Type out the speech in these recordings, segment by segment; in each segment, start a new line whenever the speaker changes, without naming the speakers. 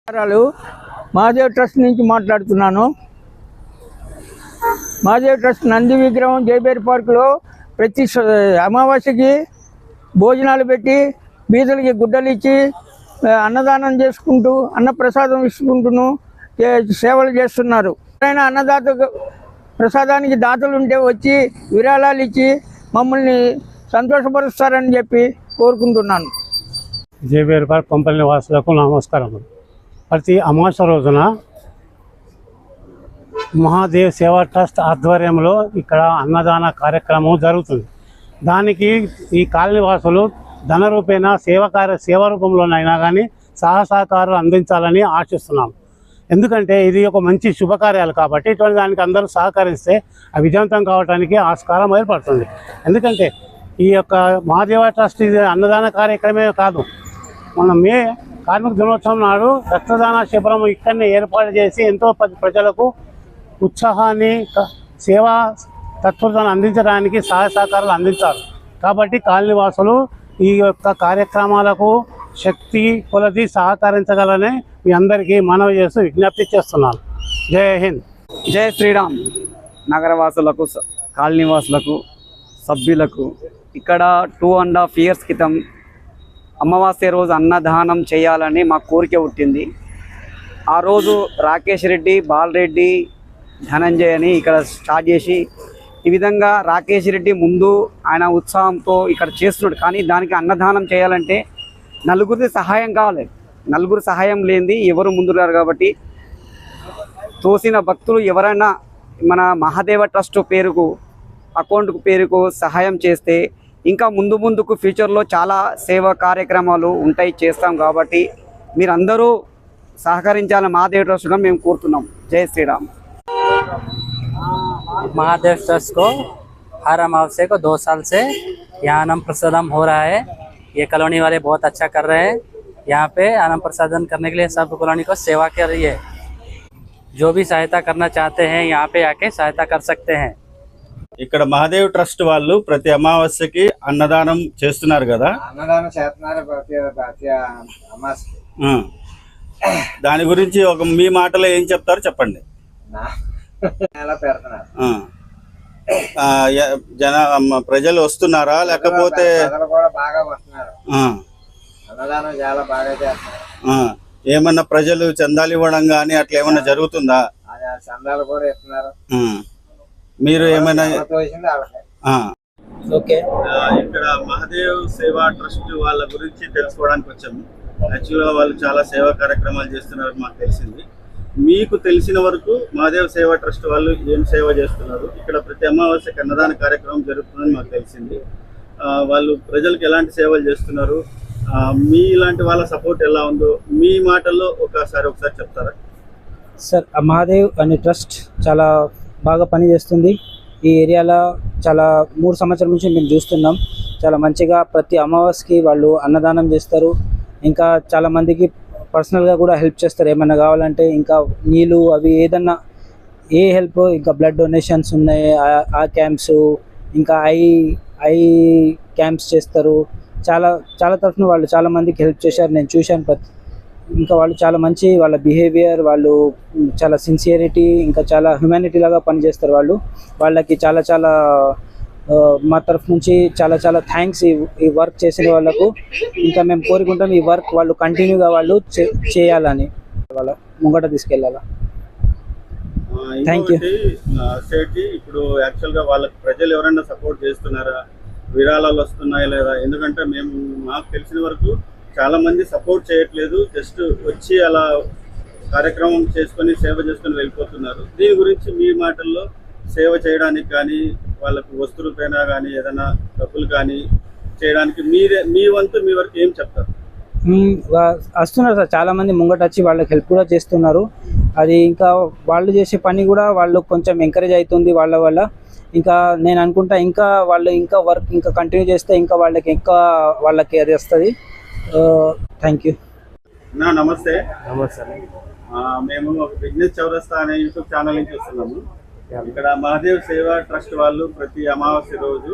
Mahadev trust నుంచి మాట్లాడుతున్నాను. Mahadev trust Nandi విగ్రహం జైబేరి పార్కులో ప్రతి అమావాస్యకి భోజనాలు పెట్టి బీదలకి గుడ్డలు ఇచ్చి అన్నదానం చేసుకుంటూ అన్నప్రసాదం ఇచ్చుకుంటూ సేవలు చేస్తున్నారు. ఎవరైనా అన్నదాత ప్రసాదానికి దాతలు ఉంటే వచ్చి విరాళాలు ఇచ్చి మమ్మల్ని సంతోషపరుస్తారని చెప్పి కోరుకుంటున్నాను.
జైబేరి పార్క్ కంపెనీ వాసులకు నమస్కారం. ప్రతి అమావాస్య రోజున మహాదేవ్ సేవా ట్రస్ట్ ఆధ్వర్యంలో ఇక్కడ అన్నదాన కార్యక్రమం జరుగుతుంది. దానికి ఈ కాలనీ వాసులు ధన రూపేణ సేవ రూపంలోనైనా కానీ సహకారాలు అందించాలని ఆశిస్తున్నాం. ఎందుకంటే ఇది ఒక మంచి శుభకార్యాలు కాబట్టి ఇటువంటి దానికి అందరూ సహకరిస్తే ఆ విజయవంతం కావడానికి ఆస్కారం ఏర్పడుతుంది. ఎందుకంటే ఈ యొక్క మహాదేవ ట్రస్ట్ ఇది అన్నదాన కార్యక్రమే కాదు, మన మే కార్మిక దినోత్సవం నాడు రక్తదాన శిబిరం ఇక్కడనే ఏర్పాటు చేసి ఎంతో ప్రజలకు ఉత్సాహాన్ని సేవా తత్పరతను అందించడానికి సహకారాలు అందించారు. కాబట్టి కాలనీ వాసులు ఈ యొక్క కార్యక్రమాలకు శక్తి కొలది సహకరించగలని మీ అందరికీ మనవి చేస్తూ విజ్ఞప్తి చేస్తున్నాను. జై హింద్,
జై శ్రీరామ్. నగరవాసులకు, కాలనీవాసులకు, సభ్యులకు ఇక్కడ 2.5 years క్రితం అమావాస్య రోజు అన్నదానం చేయాలని మా కోరిక పుట్టింది. ఆ రోజు రాకేష్ రెడ్డి, బాలరెడ్డి, ధనంజయ్ అని ఇక్కడ స్టార్ట్ చేసి ఈ విధంగా రాకేష్ రెడ్డి ముందు ఆయన ఉత్సాహంతో ఇక్కడ చేస్తున్నాడు. కానీ దానికి అన్నదానం చేయాలంటే నలుగురిది సహాయం కావాలి. నలుగురు సహాయం లేనిది ఎవరు ముందు రారు. కాబట్టి తోసిన భక్తులు ఎవరైనా మన మహాదేవ ట్రస్ట్ పేరుకు అకౌంట్ పేరుకు సహాయం చేస్తే ఇంకా ముందుకు ఫ్యూచర్లో చాలా సేవా కార్యక్రమాలు ఉంటాయి, చేస్తాం. కాబట్టి మీరందరూ సహకరించాలని మహాదేవ ట్రస్ట్ మేము కోరుతున్నాం. జై శ్రీరామ్.
महादेव ट्रस्ट को हर अमावस्या को 2 साल से यहाँ अनम प्रसादम हो रहा है। ये कॉलोनी वाले बहुत अच्छा कर रहे हैं। यहाँ पे अनम प्रसादन करने के लिए सब कॉलोनी को सेवा कर रही है। जो भी सहायता करना चाहते हैं यहाँ पे आके सहायता कर सकते हैं।
ఇక్కడ మహాదేవ్ ట్రస్ట్ వాళ్ళు ప్రతి అమావాస్యకి అన్నదానం చేస్తున్నారు కదా.
అన్నదానం చేస్తున్నారు ప్రతి అమావాస్య.
దాని గురించి ఒక మీ మాటలో ఏం చెప్తారో చెప్పండి. ప్రజలు వస్తున్నారా లేకపోతే
బాగా వస్తున్నారు. అన్నదానం చాలా బాగా చేస్తున్నారు.
ఏమన్నా ప్రజలు చందాలు ఇవ్వడం గానీ అట్లా ఏమన్నా జరుగుతుందా?
చందాలు కూడా ఇస్తున్నారు.
మీరు ఏమైనా
ఇక్కడ
మహాదేవ్ సేవా ట్రస్ట్ వాళ్ళ గురించి తెలుసుకోవడానికి వచ్చాము. యాక్చువల్గా వాళ్ళు చాలా సేవా కార్యక్రమాలు చేస్తున్నారు మాకు తెలిసింది. మీకు తెలిసిన వరకు మహాదేవ్ సేవా ట్రస్ట్ వాళ్ళు ఏం సేవ చేస్తున్నారు, ఇక్కడ ప్రతి అమావాస్యకి అన్నదాన కార్యక్రమం జరుగుతుందని మాకు తెలిసింది. వాళ్ళు ప్రజలకు ఎలాంటి సేవలు చేస్తున్నారు, మీ ఇలాంటి వాళ్ళ సపోర్ట్ ఎలా ఉందో మీ మాటల్లో ఒకసారి చెప్తారా?
సార్, మహాదేవ్ అనే ట్రస్ట్ చాలా బాగా పనిచేస్తుంది. ఈ ఏరియాలో చాలా 3 సంవత్సరాల నుంచి మేము చూస్తున్నాం. చాలా మంచిగా ప్రతి అమావాస్యకి వాళ్ళు అన్నదానం చేస్తారు. ఇంకా చాలామందికి పర్సనల్గా కూడా హెల్ప్ చేస్తారు. ఏమన్నా కావాలంటే ఇంకా నీళ్ళు అవి ఏదన్నా ఏ హెల్ప్, ఇంకా బ్లడ్ డొనేషన్స్ ఉన్నాయి ఆ క్యాంప్స్, ఇంకా ఐ క్యాంప్స్ చేస్తారు. చాలా తరఫున వాళ్ళు చాలామందికి హెల్ప్ చేశారు, నేను చూశాను. ఇంకా వాళ్ళు చాలా మంచి వాళ్ళ బిహేవియర్, వాళ్ళు చాలా సిన్సియరిటీ, ఇంకా చాలా హ్యుమానిటీ లాగా పనిచేస్తారు. వాళ్ళకి చాలా మా తరఫు నుంచి చాలా థ్యాంక్స్ ఈ వర్క్ చేసిన వాళ్ళకు. ఇంకా మేము కోరుకుంటాం ఈ వర్క్ వాళ్ళు కంటిన్యూగా వాళ్ళు చేయాలని, వాళ్ళ ముంగట తీసుకెళ్ళాలా. Thank you.
ఇప్పుడు యాక్చువల్గా వాళ్ళకి ప్రజలు ఎవరైనా సపోర్ట్ చేస్తున్నారా, విరాళాలు వస్తున్నాయా లేదా? ఎందుకంటే మాకు తెలిసిన వరకు చాలా మంది సపోర్ట్ చేయట్లేదు, జస్ట్ వచ్చి అలా కార్యక్రమం చేసుకొని సేవ చేసుకొని వెళ్ళిపోతున్నారు. దీని గురించి మీ మాటల్లో సేవ చేయడానికి కానీ వాళ్ళకు వస్తు రూపేనా కానీ ఏదైనా డబ్బులు కానీ చేయడానికి మీ వరకు ఏం చెప్తారు?
వస్తున్నారు సార్, చాలా మంది ముంగట వచ్చి వాళ్ళకి హెల్ప్ కూడా చేస్తున్నారు. అది ఇంకా వాళ్ళు చేసే పని కూడా వాళ్ళు కొంచెం ఎంకరేజ్ అవుతుంది వాళ్ళ వల్ల. ఇంకా నేను అనుకుంటా ఇంకా వాళ్ళు ఇంకా వర్క్ ఇంకా కంటిన్యూ చేస్తే ఇంకా వాళ్ళకి అది వస్తుంది. Thank you.
నమస్తే. మేము ఒక బిజినెస్ చౌరస్తా అనే యూట్యూబ్ ఛానల్ నుంచి వస్తున్నాము. ఇక్కడ మహాదేవ్ సేవా ట్రస్ట్ వాళ్ళు ప్రతి అమావాస్య రోజు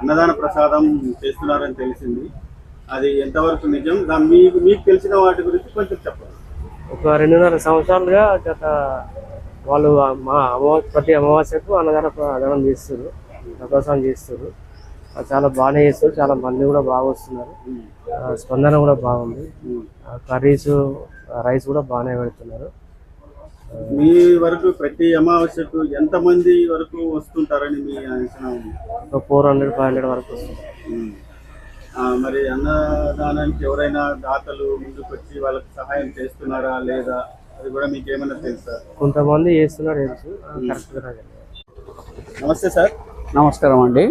అన్నదాన ప్రసాదం చేస్తున్నారని తెలిసింది. అది ఎంతవరకు నిజం, మీకు తెలిసిన వాటి గురించి కొంచెం చెప్పండి.
ఒక 2.5 సంవత్సరాలుగా గత వాళ్ళు ప్రతి అమావాస్యకు అన్నదానం చేస్తారు, ప్రదర్శన చేస్తారు. చాలా బాగానే చేస్తారు, చాలా మంది కూడా బాగా వస్తున్నారు, స్పందన కూడా బాగుంది. కర్రీస్ రైస్ కూడా బాగానే పెడుతున్నారు.
మీ వరకు ప్రతి అమావాస్యకు ఎంతమంది వరకు వస్తుంటారని మీ అంచనా ఉంది?
ఒక 400-500 వరకు వస్తుంది.
మరి అన్నదానానికి ఎవరైనా దాతలు ముందుకు వచ్చి వాళ్ళకి సహాయం చేస్తున్నారా లేదా, అది కూడా మీకు ఏమైనా తెలుసా?
కొంతమంది చేస్తున్నారు, తెలుసు. కరెక్ట్గా.
నమస్తే సార్.
నమస్కారం అండి.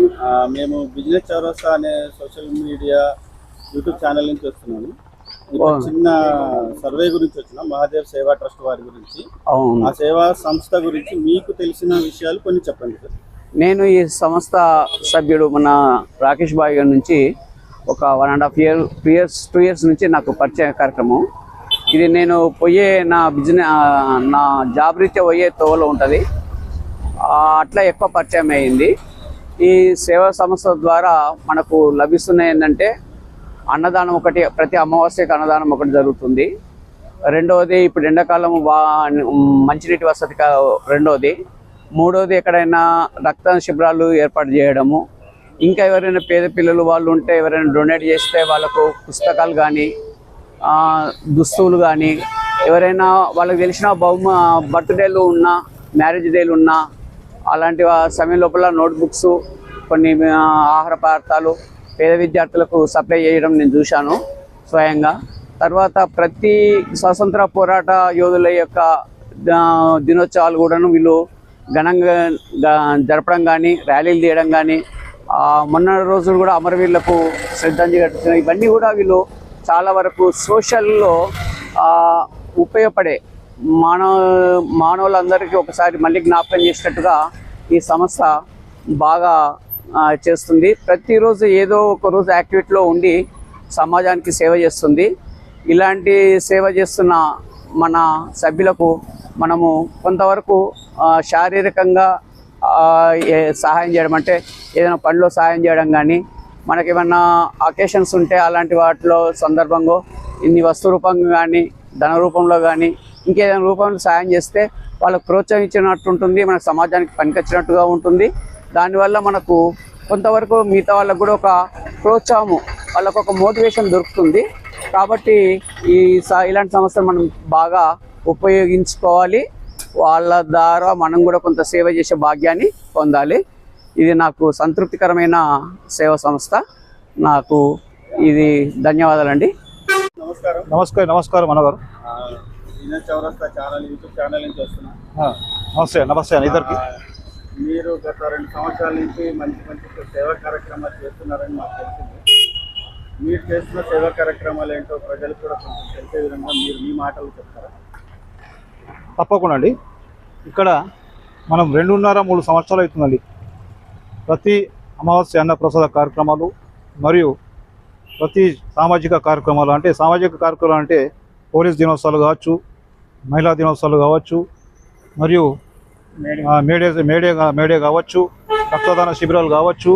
మేము బిజినెస్ చౌరస్తా అనే సోషల్ మీడియా యూట్యూబ్ ఛానల్ నుంచి వస్తున్నాము. చిన్న సర్వే గురించి వచ్చిన మహాదేవ్ సేవా ట్రస్ట్ వారి గురించి, ఆ సేవా సంస్థ గురించి మీకు తెలిసిన విషయాలు కొన్ని చెప్పండి సార్.
నేను ఈ సంస్థ సభ్యుడు మన రాకేష్ బాయ్ గారి నుంచి ఒక 1.5 years 2 years నుంచి నాకు పరిచయ కార్యక్రమం ఇది. నేను పోయే నా నా జాబ్ రీత్యా పోయే తోవలో ఉంటుంది, అట్లా ఎక్కువ పరిచయం అయింది. ఈ సేవా సంస్థ ద్వారా మనకు లభిస్తున్నాయి ఏంటంటే అన్నదానం ఒకటి, ప్రతి అమావాస్యకి అన్నదానం ఒకటి జరుగుతుంది. రెండవది ఇప్పుడు ఎండాకాలం మంచినీటి వసతి రెండవది. మూడవది ఎక్కడైనా రక్త శిబిరాలు ఏర్పాటు చేయడము. ఇంకా ఎవరైనా పేద పిల్లలు వాళ్ళు ఉంటే ఎవరైనా డొనేట్ చేస్తే వాళ్ళకు పుస్తకాలు కానీ దుస్తువులు కానీ, ఎవరైనా వాళ్ళకి తెలిసిన బర్త్డేలు ఉన్నా మ్యారేజ్ డేలు ఉన్నా అలాంటి సమయం లోపల నోట్బుక్స్, కొన్ని ఆహార పదార్థాలు పేద విద్యార్థులకు సప్లై చేయడం నేను చూశాను స్వయంగా. తర్వాత ప్రతి స్వాతంత్ర పోరాట యోధుల యొక్క దినోత్సవాలు కూడాను వీళ్ళు ఘనంగా జరపడం కానీ, ర్యాలీలు తీయడం కానీ, మొన్న రోజులు కూడా అమరవీరులకు శ్రద్ధాంజలి ఘటించడం, ఇవన్నీ కూడా వీళ్ళు చాలా వరకు సోషల్లో ఉపయోగపడే మానవులందరికీ ఒకసారి మళ్ళీ జ్ఞాపకం చేసినట్టుగా ఈ సంస్థ బాగా చేస్తుంది. ప్రతిరోజు ఏదో ఒక రోజు యాక్టివిటీలో ఉండి సమాజానికి సేవ చేస్తుంది. ఇలాంటి సేవ చేస్తున్న మన సభ్యులకు మనము కొంతవరకు శారీరకంగా సహాయం చేయడం, అంటే ఏదైనా పనిలో సహాయం చేయడం కానీ, మనకేమన్నా అకేషన్స్ ఉంటే అలాంటి వాటిలో సందర్భంగా ఇన్ని వస్తు రూపంగా కానీ, ధన రూపంలో కానీ, ఇంకేదైనా రూపంలో సహాయం చేస్తే వాళ్ళకు ప్రోత్సహించినట్టు ఉంటుంది, మన సమాజానికి పనికొచ్చినట్టుగా ఉంటుంది. దానివల్ల మనకు కొంతవరకు మిగతా వాళ్ళకు కూడా ఒక ప్రోత్సాహము, వాళ్ళకు ఒక మోటివేషన్ దొరుకుతుంది. కాబట్టి ఇలాంటి సంస్థలు మనం బాగా ఉపయోగించుకోవాలి. వాళ్ళ ద్వారా మనం కూడా కొంత సేవ చేసే భాగ్యాన్ని పొందాలి. ఇది నాకు సంతృప్తికరమైన సేవా సంస్థ. నాకు ఇది ధన్యవాదాలండి.
నమస్కారం అన్నగారు. బిజినెస్ చౌరస్తా ఛానల్ యూట్యూబ్ ఛానల్ నుంచి వస్తున్నా. నమస్తే ఇద్దరికి. మీరు గత 2 సంవత్సరాల నుంచి మంచి సేవా కార్యక్రమాలు చేస్తున్నారని మాకు తెలిసింది. మీరు చేస్తున్న సేవా కార్యక్రమాలు ఏంటో ప్రజలకు కూడా కొంచెం తెలిసే విధంగా మీరు మీ మాటలు చెప్తారా?
తప్పకుండా అండి. ఇక్కడ మనం 2.5-3 సంవత్సరాలు అవుతుందండి ప్రతి అమావాస్య అన్నప్రసాద కార్యక్రమాలు మరియు ప్రతి సామాజిక కార్యక్రమాలు. అంటే సామాజిక కార్యక్రమాలు అంటే పోలీస్ దినోత్సవాలు కావచ్చు, మహిళా దినోత్సవాలు కావచ్చు, మరియు మేడే కావచ్చు, రక్తదాన శిబిరాలు కావచ్చు,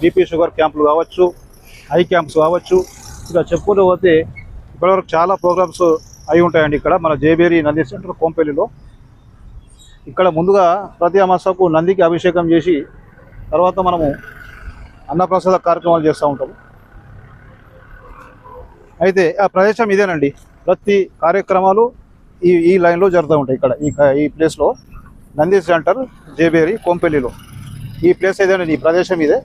బీపీ షుగర్ క్యాంపులు కావచ్చు, ఐ క్యాంప్స్ కావచ్చు. ఇలా చెప్పుకుంటూ పోతే ఇప్పటివరకు చాలా ప్రోగ్రామ్స్ అయి ఉంటాయండి ఇక్కడ మన జేబేరి నంది సెంటర్ కోంపల్లిలో. ఇక్కడ ముందుగా ప్రతి అమావాస్యకు నందికి అభిషేకం చేసి తర్వాత మనము అన్నప్రసాద కార్యక్రమాలు చేస్తూ ఉంటాము. అయితే ఆ ప్రదేశం ఇదేనండి. ప్రతి కార్యక్రమాలు ఈ లైన్లో జరుగుతూ ఉంటాయి. ఇక్కడ ఈ ప్లేస్లో నంది సెంటర్ జేబేరి కోంపల్లిలో ఈ ప్లేస్ ఇదేనండి. ఈ ప్రదేశం ఇదే.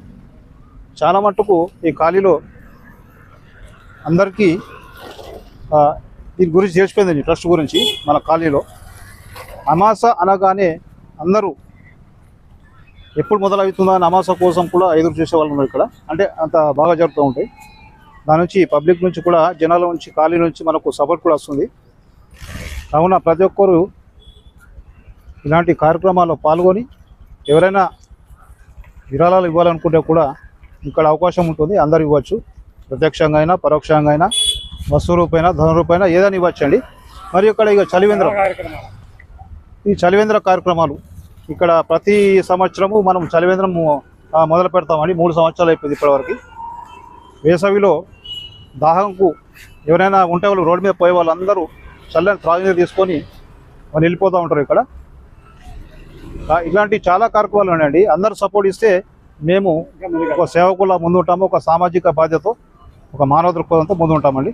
చాలా మట్టుకు ఈ ఖాళీలో అందరికీ దీని గురించి తెలిసిపోయిందండి. ట్రస్ట్ గురించి మన ఖాళీలో అమాస అనగానే అందరూ ఎప్పుడు మొదలవుతుందా అని అమాస కోసం కూడా ఎదురు చూసే వాళ్ళు ఉన్నారు ఇక్కడ. అంటే అంత బాగా జరుగుతూ ఉంటాయి. దాని నుంచి పబ్లిక్ నుంచి కూడా, జనాల నుంచి, ఖాళీ నుంచి మనకు సపోర్ట్ కూడా వస్తుంది. కావున ప్రతి ఒక్కరు ఇలాంటి కార్యక్రమాల్లో పాల్గొని ఎవరైనా విరాళాలు ఇవ్వాలనుకుంటే కూడా ఇక్కడ అవకాశం ఉంటుంది. అందరు ఇవ్వచ్చు. ప్రత్యక్షంగా అయినా పరోక్షంగా అయినా, వస్తు రూపైనా ధన రూపైనా ఏదైనా ఇవ్వచ్చు అండి. మరి ఇక్కడ ఇక ఈ చలివేంద్ర కార్యక్రమాలు ఇక్కడ ప్రతి సంవత్సరము మనం చలివేంద్రం మొదలు పెడతామని 3 సంవత్సరాలు అయిపోయింది ఇప్పటివరకు. వేసవిలో దాహంకు ఎవరైనా ఉంటే వాళ్ళు రోడ్డు మీద పోయే వాళ్ళందరూ చల్లని త్రాగునీరు తీసుకొని వాళ్ళు వెళ్ళిపోతూ ఉంటారు ఇక్కడ. ఇలాంటి చాలా కార్యక్రమాలు ఉన్నాయండి. అందరూ సపోర్ట్ ఇస్తే మేము ఒక సేవకులా ముందు ఉంటాము, ఒక సామాజిక బాధ్యతతో, ఒక మానవ దృక్పథంతో ముందు ఉంటామండి.